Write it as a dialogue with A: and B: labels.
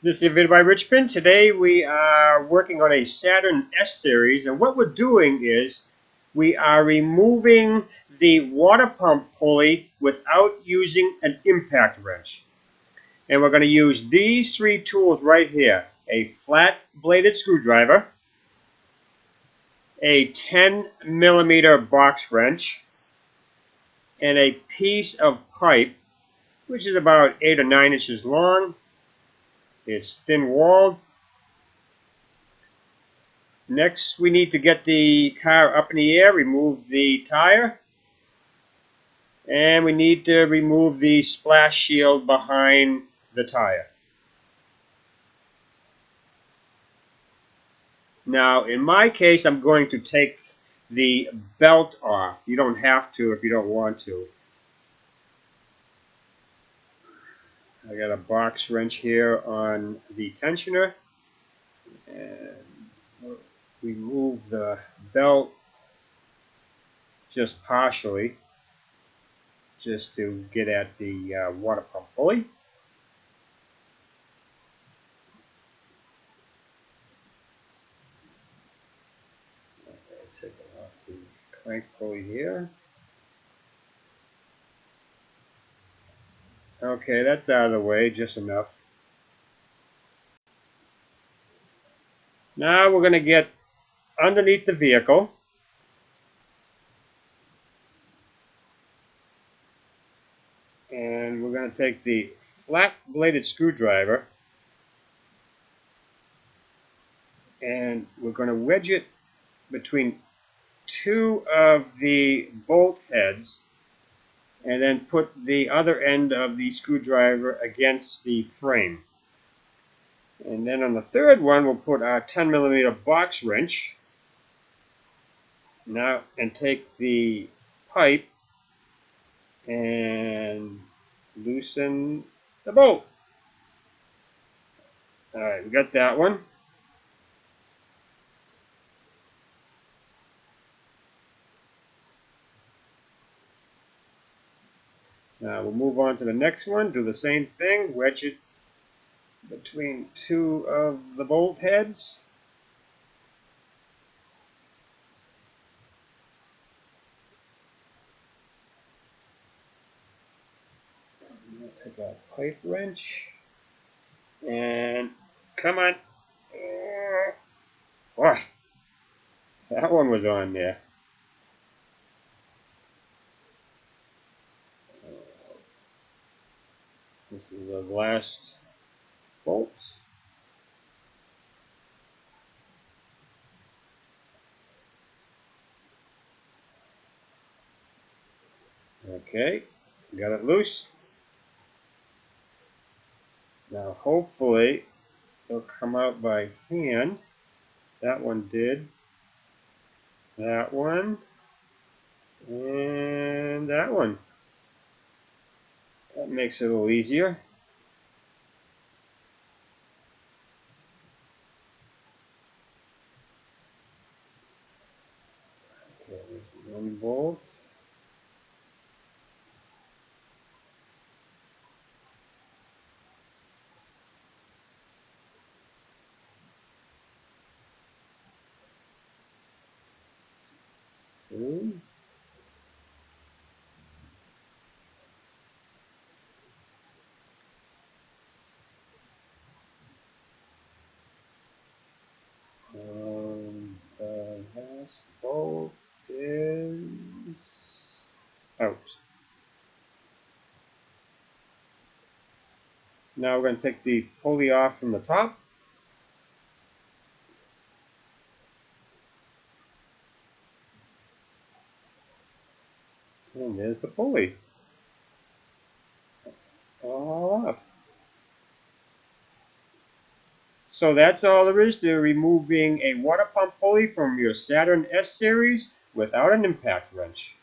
A: This is a video by Richmond. Today we are working on a Saturn S series, and what we're doing is we are removing the water pump pulley without using an impact wrench. And we're going to use these three tools right here: a flat bladed screwdriver, a 10mm box wrench, and a piece of pipe which is about 8 or 9 inches long. It's thin-walled. Next, we need to get the car up in the air, remove the tire, and we need to remove the splash shield behind the tire. Now, in my case, I'm going to take the belt off. You don't have to if you don't want to. I got a box wrench here on the tensioner, and remove the belt just partially, just to get at the water pump pulley. Okay, take it off the crank pulley here. Okay, that's out of the way, just enough. Now we're going to get underneath the vehicle. And we're going to take the flat bladed screwdriver and we're going to wedge it between two of the bolt heads, and then put the other end of the screwdriver against the frame. And then on the third one, we'll put our 10mm box wrench. Now, and take the pipe and loosen the bolt. Alright, we got that one. Now we'll move on to the next one. Do the same thing. Wedge it between two of the bolt heads. Take a pipe wrench and come on. Oh, that one was on there. This is the last bolt. Okay, got it loose. Now hopefully it'll come out by hand. That one did. That one. And that one. That makes it a little easier. Okay, there's one bolt. Two. The last bolt is out. Now we're going to take the pulley off from the top. And there's the pulley. All off. So that's all there is to removing a water pump pulley from your Saturn S series without an impact wrench.